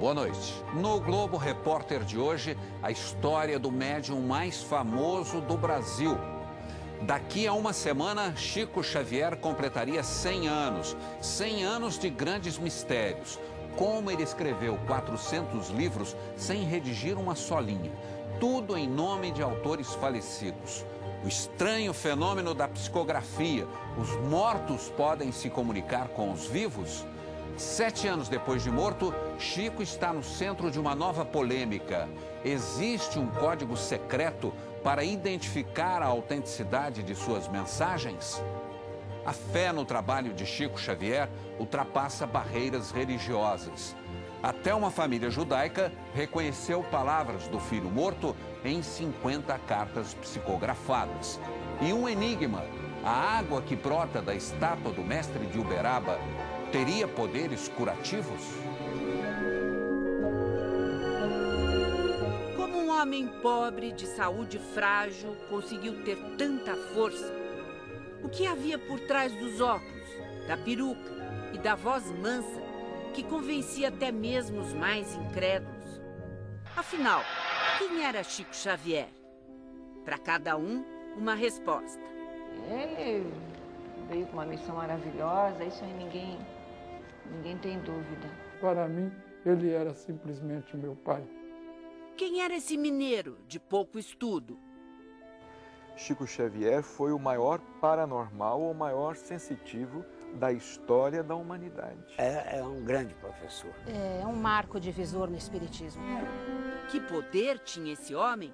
Boa noite. No Globo Repórter de hoje, a história do médium mais famoso do Brasil. Daqui a uma semana, Chico Xavier completaria 100 anos. 100 anos de grandes mistérios. Como ele escreveu 400 livros sem redigir uma só linha. Tudo em nome de autores falecidos. O estranho fenômeno da psicografia. Os mortos podem se comunicar com os vivos? 7 anos depois de morto, Chico está no centro de uma nova polêmica. Existe um código secreto para identificar a autenticidade de suas mensagens? A fé no trabalho de Chico Xavier ultrapassa barreiras religiosas. Até uma família judaica reconheceu palavras do filho morto em 50 cartas psicografadas. E um enigma: a água que brota da estátua do mestre de Uberaba teria poderes curativos? Como um homem pobre, de saúde frágil, conseguiu ter tanta força? O que havia por trás dos óculos, da peruca e da voz mansa que convencia até mesmo os mais incrédulos? Afinal, quem era Chico Xavier? Para cada um, uma resposta. Ele veio com uma missão maravilhosa, isso aí ninguém tem dúvida. Para mim, ele era simplesmente meu pai. Quem era esse mineiro de pouco estudo? Chico Xavier foi o maior paranormal ou maior sensitivo da história da humanidade. É um grande professor. É um marco divisor no espiritismo. Que poder tinha esse homem?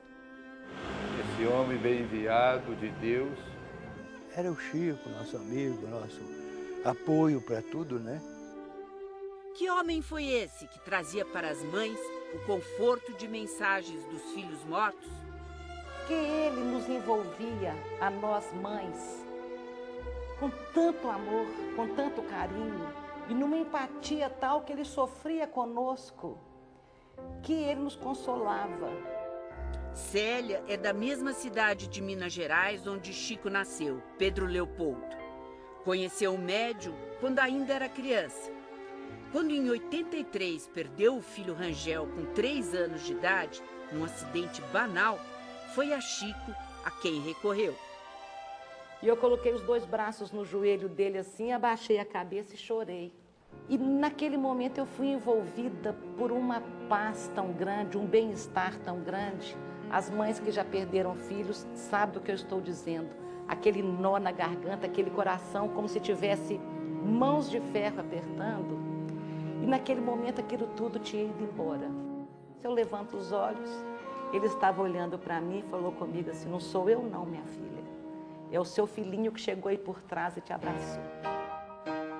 Esse homem veio enviado de Deus. Era o Chico, nosso amigo, nosso apoio para tudo, né? Que homem foi esse que trazia para as mães o conforto de mensagens dos filhos mortos? Que ele nos envolvia, a nós mães, com tanto amor, com tanto carinho, e numa empatia tal que ele sofria conosco, que ele nos consolava. Célia é da mesma cidade de Minas Gerais onde Chico nasceu, Pedro Leopoldo. Conheceu o médium quando ainda era criança. Quando em 83 perdeu o filho Rangel com 3 anos de idade, num acidente banal, foi a Chico a quem recorreu. E eu coloquei os 2 braços no joelho dele assim, abaixei a cabeça e chorei. E naquele momento eu fui envolvida por uma paz tão grande, um bem-estar tão grande. As mães que já perderam filhos sabem do que eu estou dizendo. Aquele nó na garganta, aquele coração como se tivesse mãos de ferro apertando. E naquele momento aquilo tudo tinha ido embora. Se eu levanto os olhos, ele estava olhando para mim e falou comigo assim: não sou eu não, minha filha. É o seu filhinho que chegou aí por trás e te abraçou.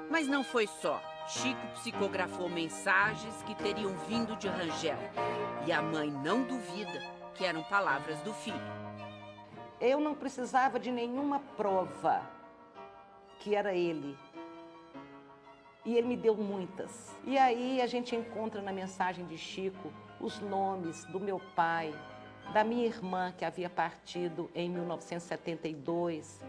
Mas não foi só. Chico psicografou mensagens que teriam vindo de Rangel. E a mãe não duvida que eram palavras do filho. Eu não precisava de nenhuma prova que era ele. E ele me deu muitas. E aí a gente encontra na mensagem de Chico os nomes do meu pai, da minha irmã que havia partido em 1972,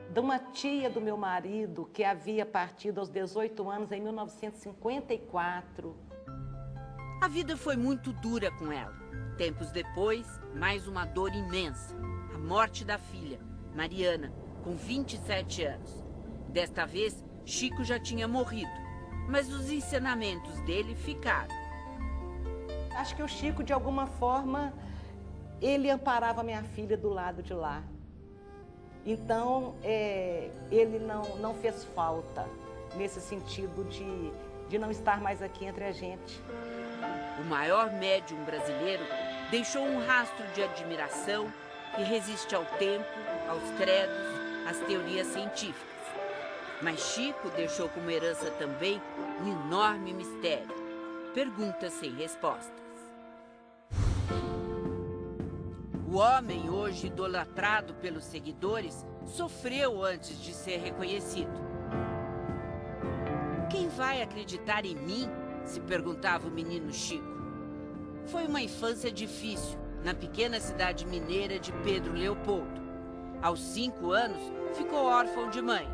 de uma tia do meu marido que havia partido aos 18 anos em 1954. A vida foi muito dura com ela. Tempos depois, mais uma dor imensa. A morte da filha, Mariana, com 27 anos. Desta vez, Chico já tinha morrido, mas os ensinamentos dele ficaram. Acho que o Chico, de alguma forma, ele amparava minha filha do lado de lá. Então, ele não fez falta nesse sentido de não estar mais aqui entre a gente. O maior médium brasileiro deixou um rastro de admiração que resiste ao tempo, aos credos, às teorias científicas. Mas Chico deixou como herança também um enorme mistério. Perguntas sem respostas. O homem, hoje idolatrado pelos seguidores, sofreu antes de ser reconhecido. Quem vai acreditar em mim? Se perguntava o menino Chico. Foi uma infância difícil, na pequena cidade mineira de Pedro Leopoldo. Aos 5 anos, ficou órfão de mãe.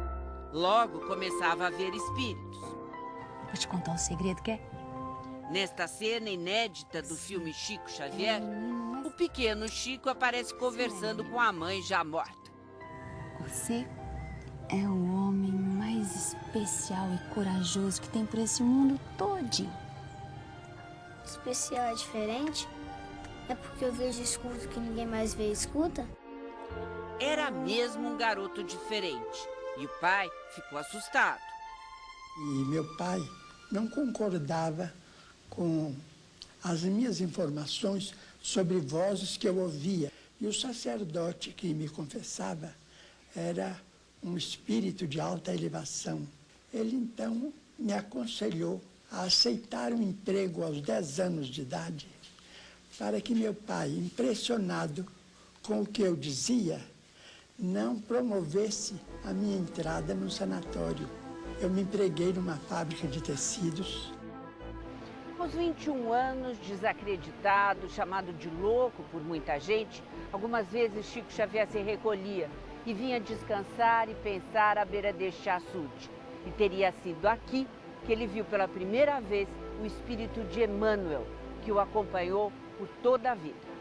Logo começava a ver espíritos. Vou te contar um segredo, quer? Nesta cena inédita do filme Chico Xavier, o pequeno Chico aparece conversando com a mãe já morta. Você é o homem mais especial e corajoso que tem por esse mundo todinho. Especial é diferente? É porque eu vejo e escuto que ninguém mais vê e escuta? Era mesmo um garoto diferente e o pai ficou assustado. E meu pai não concordava com as minhas informações sobre vozes que eu ouvia. E o sacerdote que me confessava era um espírito de alta elevação. Ele então me aconselhou a aceitar um emprego aos 10 anos de idade, para que meu pai, impressionado com o que eu dizia, não promovesse a minha entrada no sanatório. Eu me empreguei numa fábrica de tecidos. Aos 21 anos, desacreditado, chamado de louco por muita gente, algumas vezes Chico Xavier se recolhia e vinha descansar e pensar à beira deste açude. E teria sido aqui que ele viu pela primeira vez o espírito de Emmanuel, que o acompanhou por toda a vida.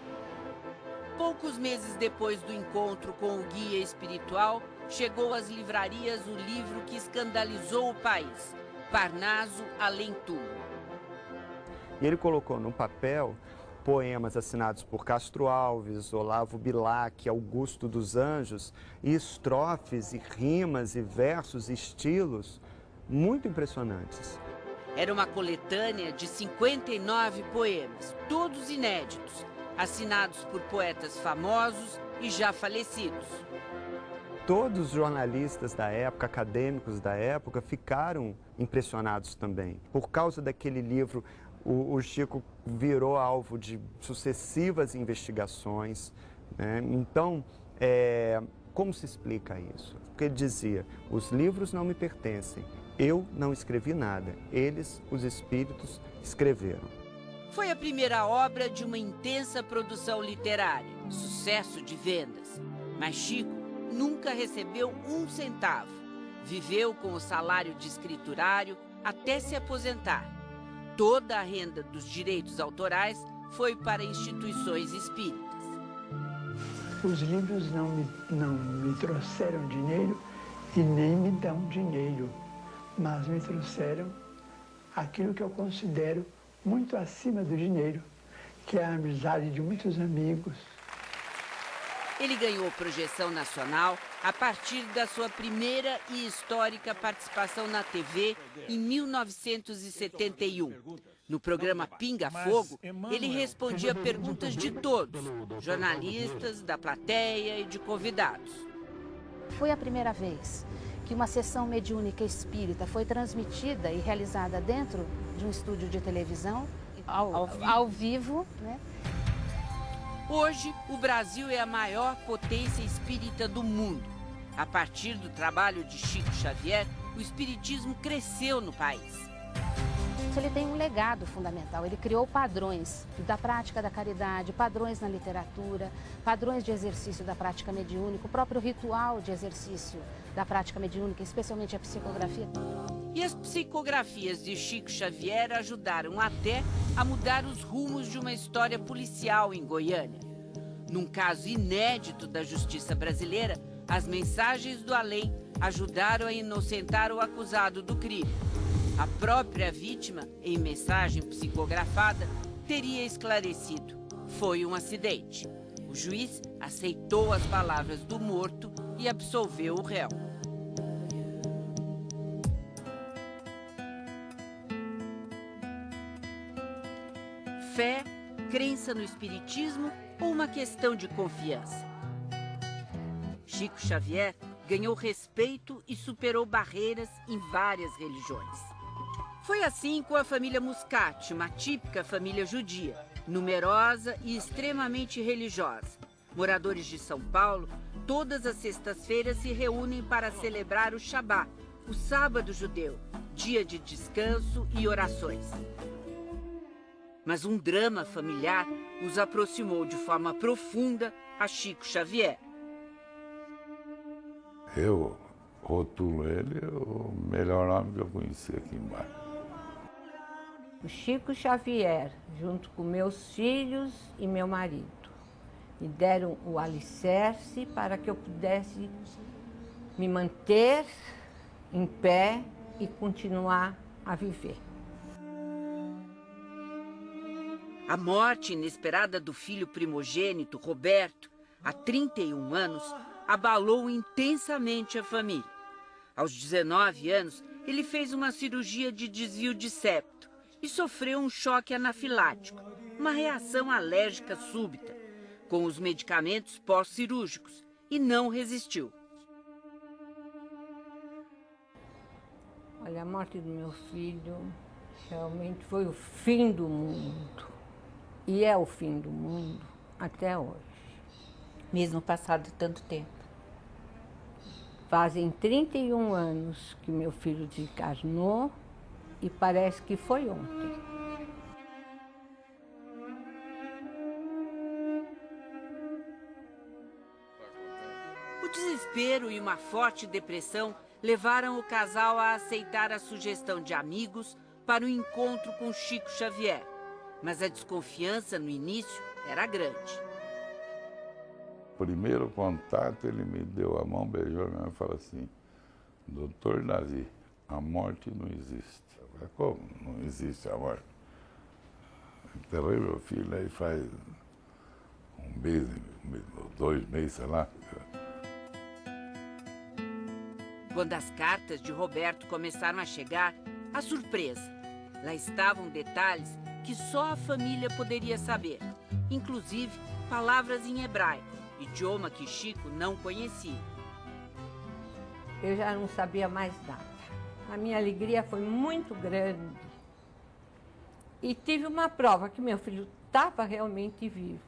Poucos meses depois do encontro com o guia espiritual, chegou às livrarias o livro que escandalizou o país, Parnaso Além Túmulo. E ele colocou no papel poemas assinados por Castro Alves, Olavo Bilac, Augusto dos Anjos, e estrofes, e rimas, e versos, e estilos muito impressionantes. Era uma coletânea de 59 poemas, todos inéditos, assinados por poetas famosos e já falecidos. Todos os jornalistas da época, acadêmicos da época, ficaram impressionados também. Por causa daquele livro, o Chico virou alvo de sucessivas investigações, né? Então, como se explica isso? Porque ele dizia, os livros não me pertencem, eu não escrevi nada, eles, os espíritos, escreveram. Foi a primeira obra de uma intensa produção literária, sucesso de vendas. Mas Chico nunca recebeu um centavo. Viveu com o salário de escriturário até se aposentar. Toda a renda dos direitos autorais foi para instituições espíritas. Os livros não me trouxeram dinheiro e nem me dão dinheiro, mas me trouxeram aquilo que eu considero muito acima do dinheiro, que é a amizade de muitos amigos. Ele ganhou projeção nacional a partir da sua primeira e histórica participação na TV em 1971. No programa Pinga Fogo, ele respondia perguntas de todos, jornalistas, da plateia e de convidados. Foi a primeira vez que uma sessão mediúnica espírita foi transmitida e realizada dentro de um estúdio de televisão, ao vivo, né? Hoje, o Brasil é a maior potência espírita do mundo. A partir do trabalho de Chico Xavier, o espiritismo cresceu no país. Ele tem um legado fundamental. Ele criou padrões da prática da caridade, padrões na literatura, padrões de exercício da prática mediúnica, o próprio ritual de exercício da prática mediúnica, especialmente a psicografia. E as psicografias de Chico Xavier ajudaram até a mudar os rumos de uma história policial em Goiânia. Num caso inédito da justiça brasileira, as mensagens do além ajudaram a inocentar o acusado do crime. A própria vítima, em mensagem psicografada, teria esclarecido: foi um acidente. O juiz aceitou as palavras do morto e absolveu o réu. Fé, crença no espiritismo ou uma questão de confiança? Chico Xavier ganhou respeito e superou barreiras em várias religiões. Foi assim com a família Muscati, uma típica família judia, numerosa e extremamente religiosa. Moradores de São Paulo, todas as sextas-feiras se reúnem para celebrar o Shabá, o sábado judeu, dia de descanso e orações. Mas um drama familiar os aproximou de forma profunda a Chico Xavier. Eu rotulo ele o melhor homem que eu conheci aqui embaixo. o Chico Xavier, junto com meus filhos e meu marido. Me deram o alicerce para que eu pudesse me manter em pé e continuar a viver. A morte inesperada do filho primogênito, Roberto, há 31 anos, abalou intensamente a família. Aos 19 anos, ele fez uma cirurgia de desvio de septo e sofreu um choque anafilático, uma reação alérgica súbita, com os medicamentos pós-cirúrgicos, e não resistiu. Olha, a morte do meu filho realmente foi o fim do mundo. E é o fim do mundo até hoje. Mesmo passado tanto tempo. Fazem 31 anos que meu filho desencarnou e parece que foi ontem. O desespero e uma forte depressão levaram o casal a aceitar a sugestão de amigos para o encontro com Chico Xavier. Mas a desconfiança no início era grande. Primeiro contato, ele me deu a mão, beijou a minha mão e falou assim: Doutor Davi, a morte não existe. Eu falei: como não existe a morte? Enterrei meu filho aí faz um mês, 2 meses, sei lá. Quando as cartas de Roberto começaram a chegar, a surpresa. Lá estavam detalhes que só a família poderia saber, inclusive palavras em hebraico, idioma que Chico não conhecia. Eu já não sabia mais nada. A minha alegria foi muito grande. E tive uma prova que meu filho estava realmente vivo,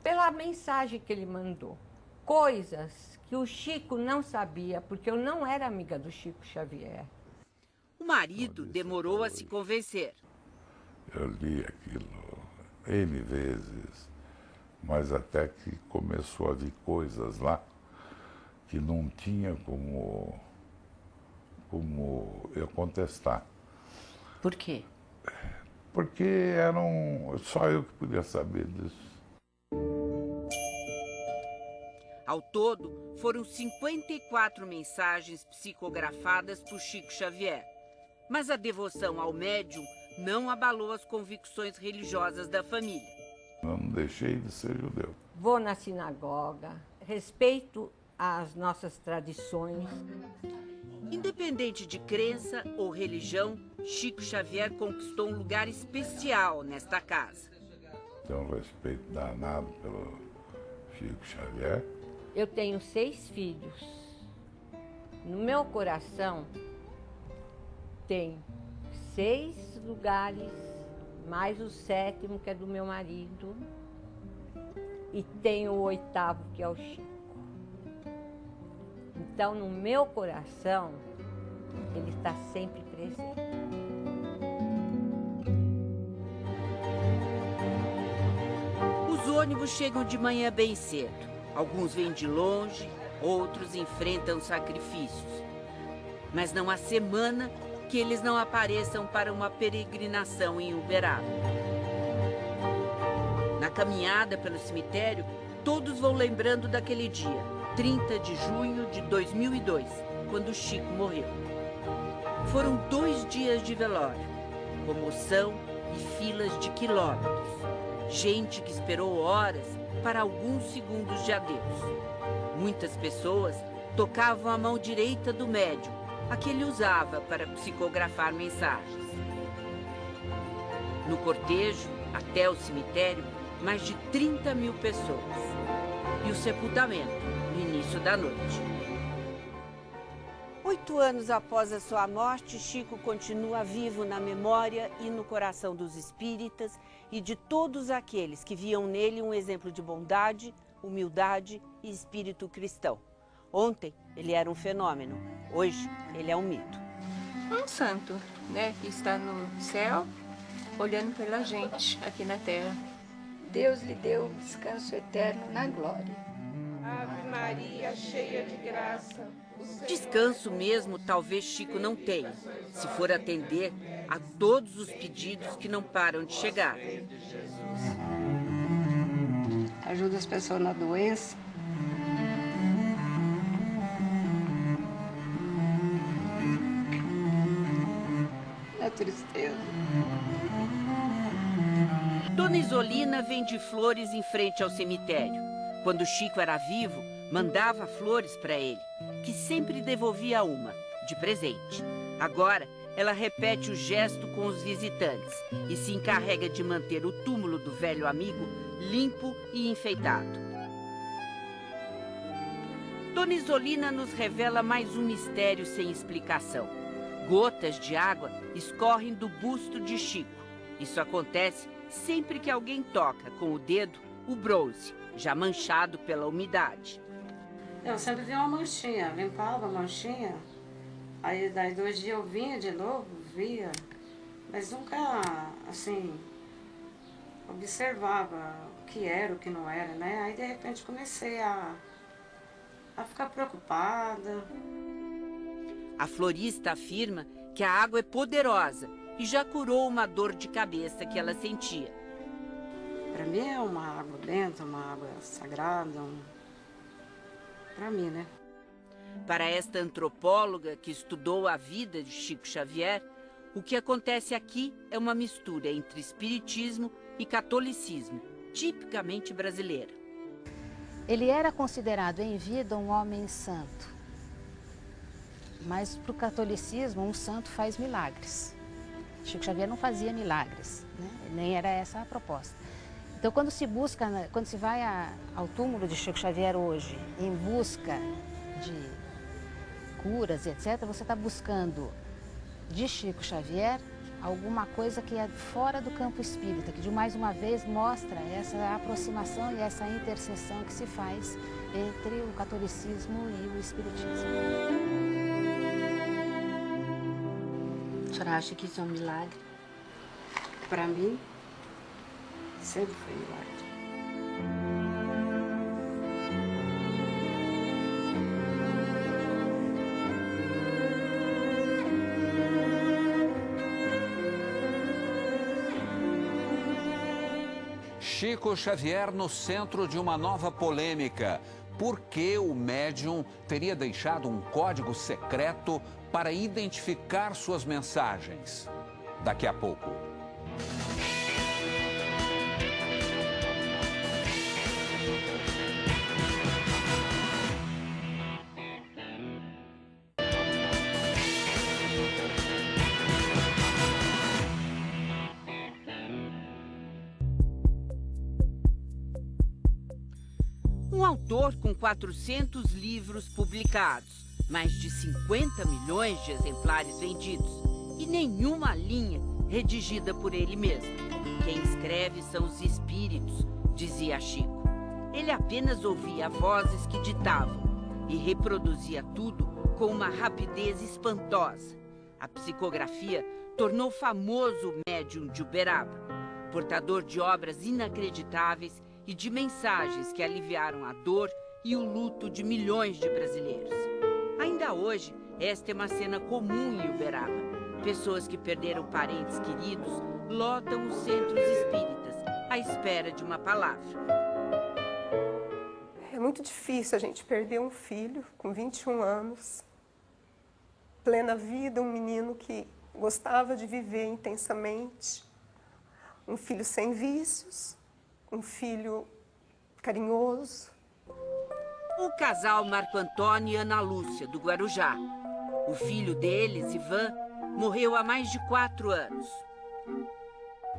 pela mensagem que ele mandou. Coisas que o Chico não sabia, porque eu não era amiga do Chico Xavier. O marido demorou a se convencer. Eu li aquilo N vezes, mas até que começou a vir coisas lá que não tinha como eu contestar. Por quê? Porque só eu que podia saber disso. Ao todo, foram 54 mensagens psicografadas por Chico Xavier. Mas a devoção ao médium não abalou as convicções religiosas da família. Eu não deixei de ser judeu. Vou na sinagoga, respeito as nossas tradições. Independente de crença ou religião, Chico Xavier conquistou um lugar especial nesta casa. Tenho um respeito danado pelo Chico Xavier. Eu tenho 6 filhos. No meu coração tem 6 lugares, mais o 7º, que é do meu marido, e tem o 8º, que é o Chico. Então, no meu coração, ele está sempre presente. Os ônibus chegam de manhã bem cedo. Alguns vêm de longe, outros enfrentam sacrifícios. Mas não há semana que eles não apareçam para uma peregrinação em Uberaba. Na caminhada pelo cemitério, todos vão lembrando daquele dia, 30 de junho de 2002, quando Chico morreu. Foram 2 dias de velório, comoção e filas de quilômetros. Gente que esperou horas para alguns segundos de adeus. Muitas pessoas tocavam a mão direita do médium, a que ele usava para psicografar mensagens. No cortejo, até o cemitério, mais de 30 mil pessoas. E o sepultamento, no início da noite. 8 anos após a sua morte, Chico continua vivo na memória e no coração dos espíritas e de todos aqueles que viam nele um exemplo de bondade, humildade e espírito cristão. Ontem ele era um fenômeno, hoje ele é um mito. Um santo, né, que está no céu, olhando pela gente aqui na terra. Deus lhe deu descanso eterno na glória. Ave Maria, cheia de graça. Descanso mesmo talvez Chico não tenha. Se for atender a todos os pedidos que não param de chegar. Ajuda as pessoas na doença. É tristeza. Dona Isolina vende flores em frente ao cemitério. Quando Chico era vivo, mandava flores para ele, que sempre devolvia uma, de presente. Agora, ela repete o gesto com os visitantes e se encarrega de manter o túmulo do velho amigo limpo e enfeitado. Dona Isolina nos revela mais um mistério sem explicação. Gotas de água escorrem do busto de Chico. Isso acontece sempre que alguém toca com o dedo o bronze, já manchado pela umidade. Eu sempre vi uma manchinha, limpava a manchinha. Aí daí 2 dias eu vinha de novo, via, mas nunca, assim, observava o que era, o que não era, né? Aí de repente comecei a ficar preocupada. A florista afirma que a água é poderosa e já curou uma dor de cabeça que ela sentia. Para mim é uma água benta, uma água sagrada, para mim, né? Para esta antropóloga que estudou a vida de Chico Xavier, o que acontece aqui é uma mistura entre espiritismo e catolicismo, tipicamente brasileira. Ele era considerado em vida um homem santo, mas para o catolicismo um santo faz milagres. Chico Xavier não fazia milagres, né? Nem era essa a proposta. Então quando se vai ao túmulo de Chico Xavier hoje, em busca de curas, etc., você está buscando de Chico Xavier alguma coisa que é fora do campo espírita, que de mais uma vez mostra essa aproximação e essa interseção que se faz entre o catolicismo e o espiritismo. A senhora acha que isso é um milagre? Para mim, sempre foi milagre. Chico Xavier no centro de uma nova polêmica. Por que o médium teria deixado um código secreto para identificar suas mensagens? Daqui a pouco. Um autor com 400 livros publicados, mais de 50 milhões de exemplares vendidos e nenhuma linha redigida por ele mesmo. Quem escreve são os espíritos, dizia Chico. Ele apenas ouvia vozes que ditavam e reproduzia tudo com uma rapidez espantosa. A psicografia tornou famoso o médium de Uberaba, portador de obras inacreditáveis e de mensagens que aliviaram a dor e o luto de milhões de brasileiros. Ainda hoje, esta é uma cena comum em Uberaba. Pessoas que perderam parentes queridos lotam os centros espíritas à espera de uma palavra. É muito difícil a gente perder um filho com 21 anos, plena vida, um menino que gostava de viver intensamente, um filho sem vícios, um filho carinhoso. O casal Marco Antônio e Ana Lúcia, do Guarujá. O filho deles, Ivan, morreu há mais de 4 anos.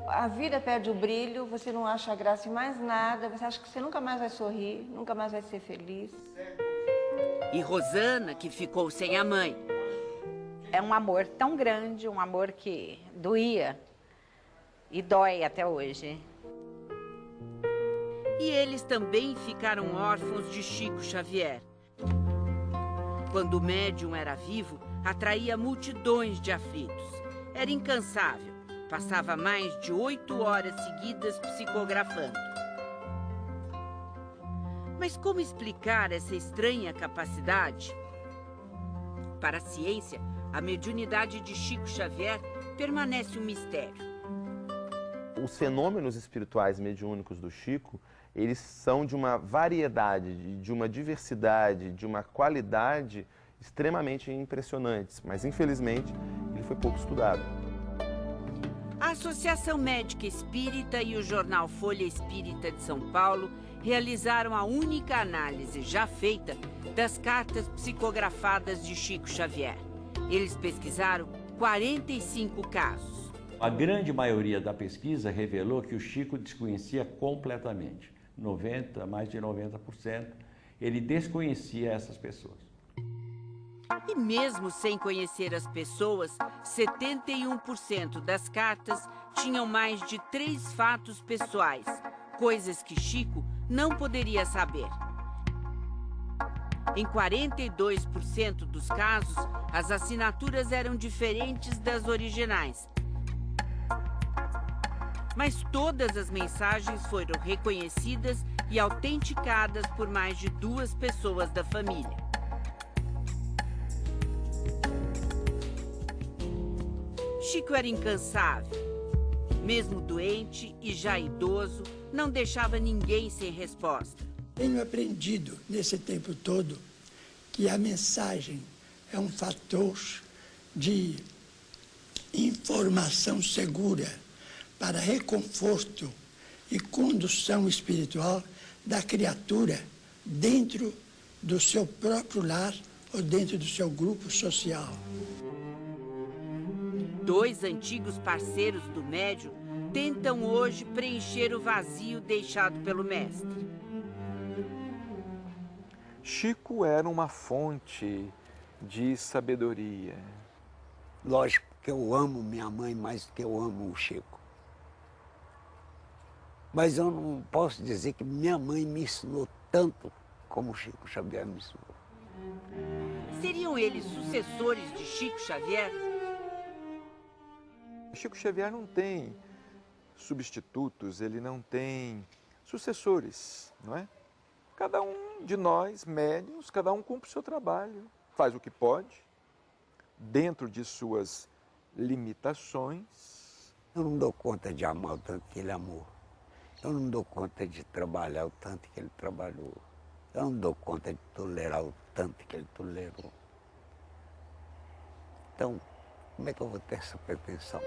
A vida perde o brilho, você não acha graça em mais nada, você acha que você nunca mais vai sorrir, nunca mais vai ser feliz. E Rosana, que ficou sem a mãe. É um amor tão grande, um amor que doía e dói até hoje. E eles também ficaram órfãos de Chico Xavier. Quando o médium era vivo, atraía multidões de aflitos. Era incansável, passava mais de 8 horas seguidas psicografando. Mas como explicar essa estranha capacidade? Para a ciência, a mediunidade de Chico Xavier permanece um mistério. Os fenômenos espirituais mediúnicos do Chico, eles são de uma variedade, de uma diversidade, de uma qualidade extremamente impressionantes, mas infelizmente ele foi pouco estudado. A Associação Médica Espírita e o jornal Folha Espírita de São Paulo realizaram a única análise já feita das cartas psicografadas de Chico Xavier. Eles pesquisaram 45 casos. A grande maioria da pesquisa revelou que o Chico desconhecia completamente. Mais de 90%, ele desconhecia essas pessoas. E mesmo sem conhecer as pessoas, 71% das cartas tinham mais de 3 fatos pessoais, coisas que Chico não poderia saber. Em 42% dos casos, as assinaturas eram diferentes das originais. Mas todas as mensagens foram reconhecidas e autenticadas por mais de 2 pessoas da família. Chico era incansável. Mesmo doente e já idoso, não deixava ninguém sem resposta. Tenho aprendido nesse tempo todo que a mensagem é um fator de informação segura para reconforto e condução espiritual da criatura dentro do seu próprio lar ou dentro do seu grupo social. 2 antigos parceiros do médium tentam hoje preencher o vazio deixado pelo mestre. Chico era uma fonte de sabedoria. Lógico que eu amo minha mãe mais do que eu amo o Chico. Mas eu não posso dizer que minha mãe me ensinou tanto como o Chico Xavier me ensinou. Seriam eles sucessores de Chico Xavier? Chico Xavier não tem substitutos, ele não tem sucessores, não é? Cada um de nós, médiuns, cada um cumpre o seu trabalho, faz o que pode, dentro de suas limitações. Eu não dou conta de amar o tanto que ele amou. Eu não dou conta de trabalhar o tanto que ele trabalhou. Eu não dou conta de tolerar o tanto que ele tolerou. Então, como é que eu vou ter essa pretensão?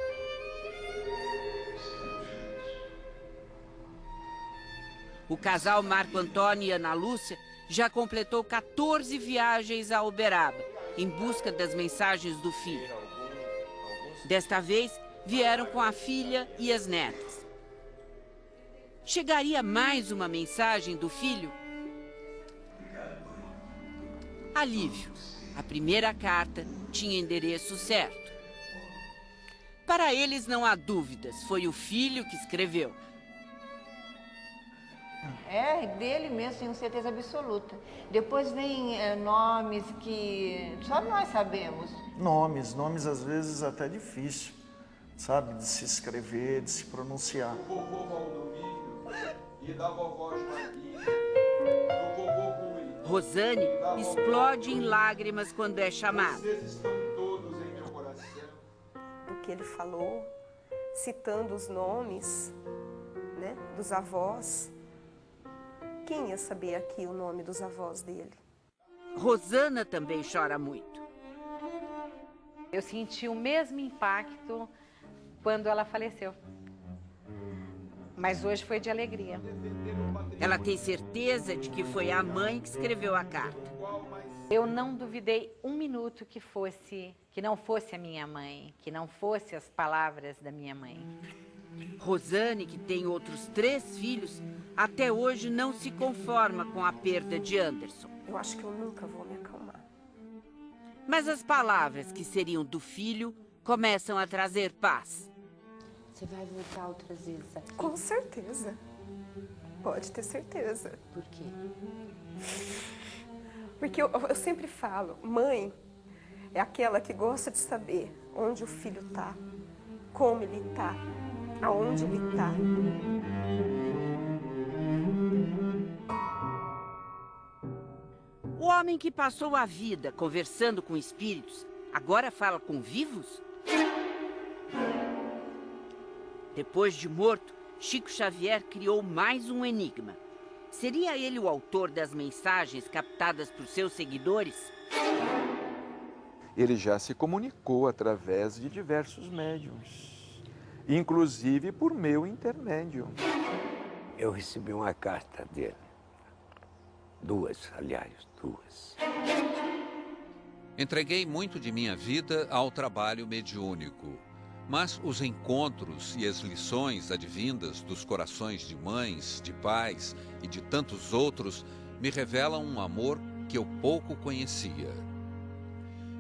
O casal Marco Antônio e Ana Lúcia já completou 14 viagens a Uberaba, em busca das mensagens do filho. Desta vez, vieram com a filha e as netas. Chegaria mais uma mensagem do filho? Alívio. A primeira carta tinha endereço certo. Para eles não há dúvidas, foi o filho que escreveu. É dele mesmo, tenho certeza absoluta. Depois vem nomes que só nós sabemos. Nomes às vezes até difícil, sabe, de se escrever, de se pronunciar. Do vovô Valdomiro e da vovó Joaquina, do vovô Rui. Rosane explode em lágrimas quando é chamada. Vocês estão todos em meu coração. Do que ele falou, citando os nomes, né, dos avós. Quem ia saber aqui o nome dos avós dele? Rosana também chora muito. Eu senti o mesmo impacto quando ela faleceu. Mas hoje foi de alegria. Ela tem certeza de que foi a mãe que escreveu a carta. Eu não duvidei um minuto que não fosse a minha mãe, que não fosse as palavras da minha mãe. Rosane, que tem outros 3 filhos, até hoje não se conforma com a perda de Anderson. Eu acho que eu nunca vou me acalmar. Mas as palavras que seriam do filho começam a trazer paz. Você vai voltar outras vezes aqui? Com certeza. Pode ter certeza. Por quê? Porque eu sempre falo, mãe é aquela que gosta de saber onde o filho está, como ele está, aonde ele está. O homem que passou a vida conversando com espíritos, agora fala com vivos? Depois de morto, Chico Xavier criou mais um enigma. Seria ele o autor das mensagens captadas por seus seguidores? Ele já se comunicou através de diversos médiuns, inclusive por meu intermédio. Eu recebi uma carta dele. Duas, aliás, duas. Entreguei muito de minha vida ao trabalho mediúnico, mas os encontros e as lições advindas dos corações de mães, de pais e de tantos outros me revelam um amor que eu pouco conhecia.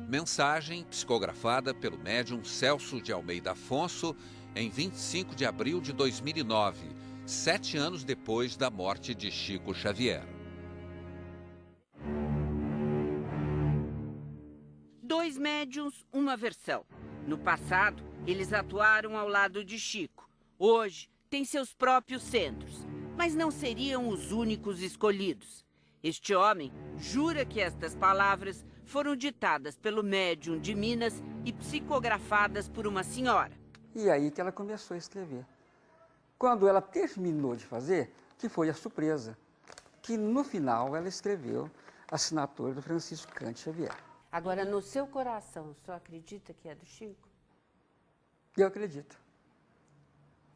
Mensagem psicografada pelo médium Celso de Almeida Afonso em 25 de abril de 2009, 7 anos depois da morte de Chico Xavier. Dois médiuns, uma versão. No passado, eles atuaram ao lado de Chico. Hoje, têm seus próprios centros, mas não seriam os únicos escolhidos. Este homem jura que estas palavras foram ditadas pelo médium de Minas e psicografadas por uma senhora. E aí que ela começou a escrever. Quando ela terminou de fazer, que foi a surpresa, que no final ela escreveu a assinatura do Francisco Cândido Xavier. Agora, no seu coração, o senhor acredita que é do Chico? Eu acredito.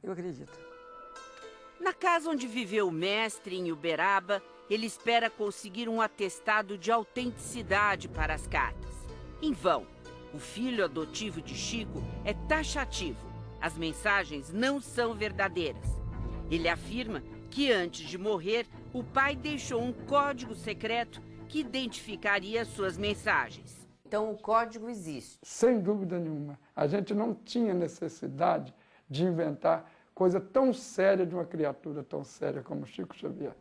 Eu acredito. Na casa onde viveu o mestre, em Uberaba, ele espera conseguir um atestado de autenticidade para as cartas. Em vão. O filho adotivo de Chico é taxativo. As mensagens não são verdadeiras. Ele afirma que antes de morrer, o pai deixou um código secreto que identificaria suas mensagens. Então o código existe? Sem dúvida nenhuma. A gente não tinha necessidade de inventar coisa tão séria de uma criatura tão séria como Chico Xavier.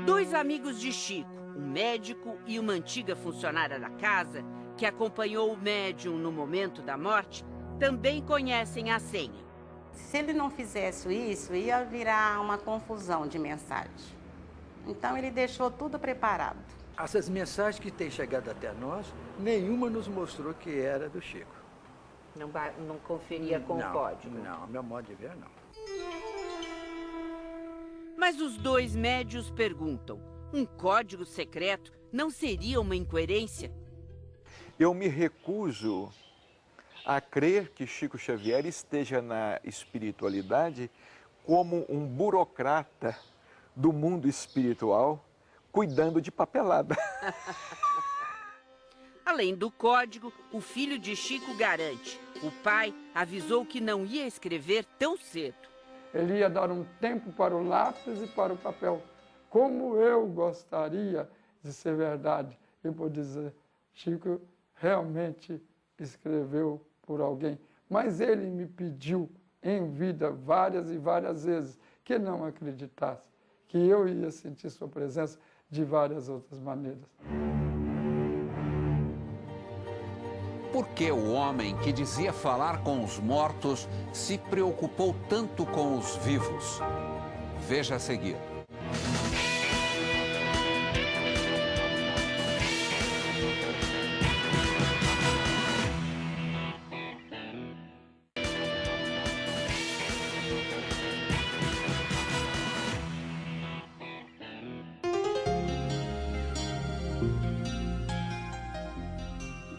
Dois amigos de Chico, um médico e uma antiga funcionária da casa, que acompanhou o médium no momento da morte, também conhecem a senha. Se ele não fizesse isso, ia virar uma confusão de mensagem. Então ele deixou tudo preparado. Essas mensagens que têm chegado até nós, nenhuma nos mostrou que era do Chico. Não conferia com o código? Não, meu modo de ver, não. Mas os dois médios perguntam, um código secreto não seria uma incoerência? Eu me recuso a crer que Chico Xavier esteja na espiritualidade como um burocrata do mundo espiritual cuidando de papelada. Além do código, o filho de Chico garante. O pai avisou que não ia escrever tão cedo. Ele ia dar um tempo para o lápis e para o papel. Como eu gostaria de ser verdade e por dizer, Chico realmente escreveu por alguém. Mas ele me pediu em vida várias e várias vezes que não acreditasse, que eu ia sentir sua presença de várias outras maneiras. Por que o homem que dizia falar com os mortos se preocupou tanto com os vivos? Veja a seguir.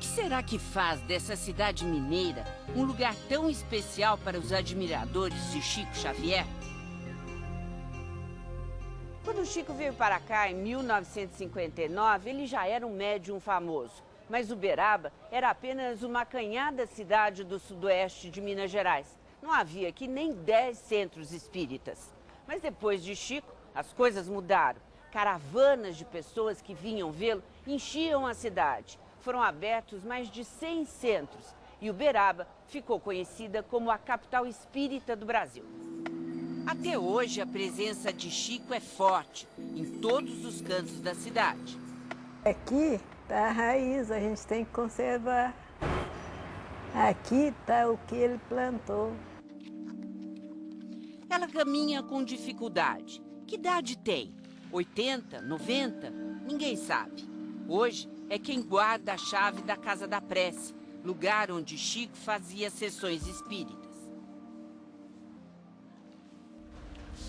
Será que faz dessa cidade mineira um lugar tão especial para os admiradores de Chico Xavier? Quando Chico veio para cá em 1959, ele já era um médium famoso. Mas Uberaba era apenas uma acanhada cidade do sudoeste de Minas Gerais. Não havia aqui nem 10 centros espíritas. Mas depois de Chico, as coisas mudaram. Caravanas de pessoas que vinham vê-lo enchiam a cidade. Foram abertos mais de 100 centros e Uberaba ficou conhecida como a capital espírita do Brasil. Até hoje, a presença de Chico é forte em todos os cantos da cidade. Aqui está a raiz, a gente tem que conservar. Aqui está o que ele plantou. Ela caminha com dificuldade. Que idade tem? 80, 90? Ninguém sabe. Hoje, é quem guarda a chave da Casa da Prece, lugar onde Chico fazia sessões espíritas.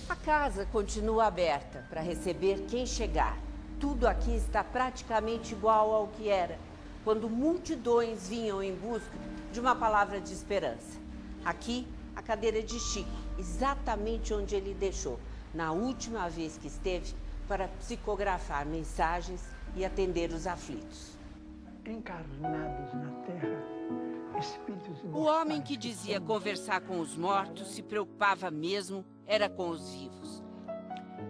A casa continua aberta para receber quem chegar. Tudo aqui está praticamente igual ao que era, quando multidões vinham em busca de uma palavra de esperança. Aqui, a cadeira de Chico, exatamente onde ele deixou, na última vez que esteve, para psicografar mensagens e atender os aflitos. Encarnados na terra, espíritos O homem que dizia conversar com os mortos se preocupava mesmo era com os vivos.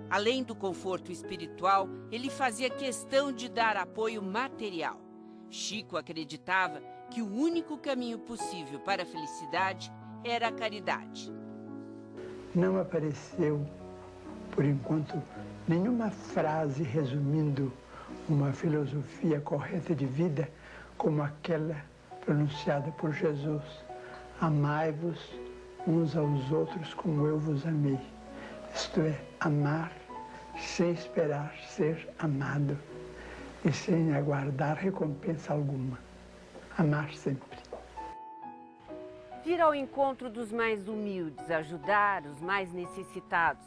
Além do conforto espiritual, ele fazia questão de dar apoio material. Chico acreditava que o único caminho possível para a felicidade era a caridade. Não apareceu, por enquanto, nenhuma frase resumindo uma filosofia correta de vida como aquela pronunciada por Jesus: amai-vos uns aos outros como eu vos amei. Isto é, amar sem esperar ser amado e sem aguardar recompensa alguma. Amar sempre. Vir ao encontro dos mais humildes, ajudar os mais necessitados.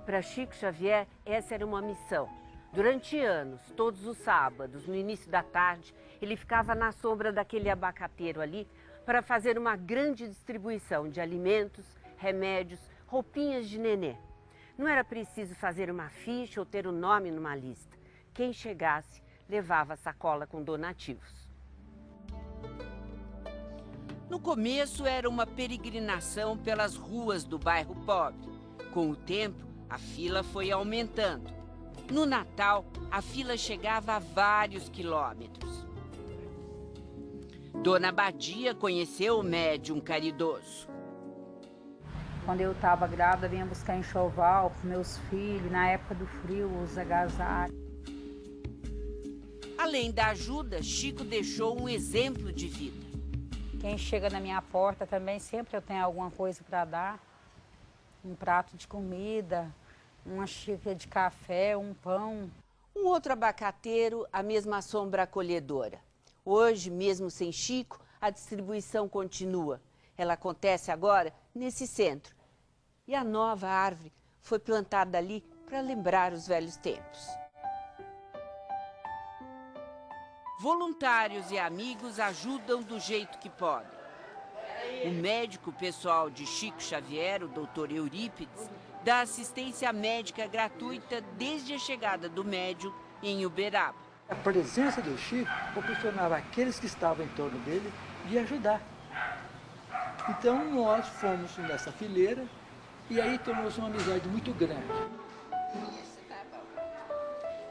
Para Chico Xavier, essa era uma missão. Durante anos, todos os sábados, no início da tarde, ele ficava na sombra daquele abacateiro ali para fazer uma grande distribuição de alimentos, remédios, roupinhas de nenê. Não era preciso fazer uma ficha ou ter o nome numa lista. Quem chegasse, levava a sacola com donativos. No começo, era uma peregrinação pelas ruas do bairro pobre. Com o tempo, a fila foi aumentando. No Natal, a fila chegava a vários quilômetros. Dona Badia conheceu o médium caridoso. Quando eu estava grávida, vinha buscar enxoval para meus filhos, na época do frio, os agasalhos. Além da ajuda, Chico deixou um exemplo de vida. Quem chega na minha porta também, sempre eu tenho alguma coisa para dar. Um prato de comida, uma xícara de café, um pão. Um outro abacateiro, a mesma sombra acolhedora. Hoje, mesmo sem Chico, a distribuição continua. Ela acontece agora nesse centro. E a nova árvore foi plantada ali para lembrar os velhos tempos. Voluntários e amigos ajudam do jeito que podem. O médico pessoal de Chico Xavier, o Dr. Eurípides, dá assistência médica gratuita desde a chegada do médium em Uberaba. A presença do Chico proporcionava àqueles que estavam em torno dele de ajudar. Então nós fomos nessa fileira e aí tornou-se uma amizade muito grande.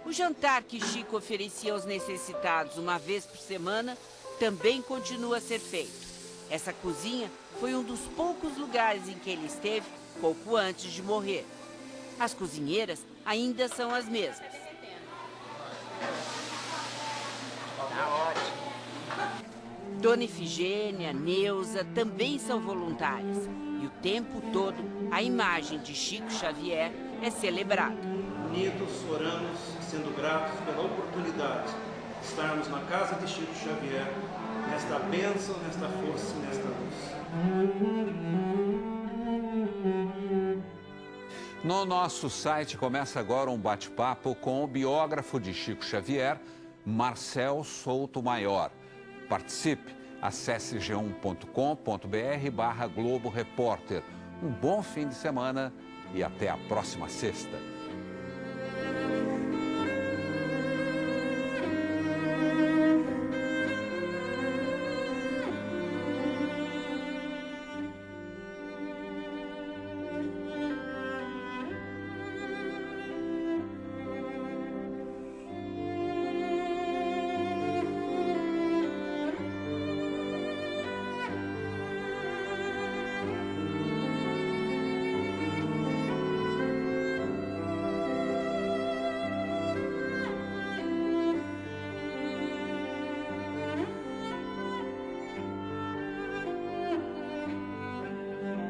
O jantar que Chico oferecia aos necessitados uma vez por semana também continua a ser feito. Essa cozinha foi um dos poucos lugares em que ele esteve pouco antes de morrer. As cozinheiras ainda são as mesmas. Tá ótimo. Dona Efigênia, Neuza também são voluntárias. E o tempo todo, a imagem de Chico Xavier é celebrada. Unidos, oramos, sendo gratos pela oportunidade de estarmos na casa de Chico Xavier, nesta bênção, nesta força e nesta luz. No nosso site começa agora um bate-papo com o biógrafo de Chico Xavier, Marcel Souto Maior. Participe, acesse g1.com.br/Globo Repórter. Um bom fim de semana e até a próxima sexta.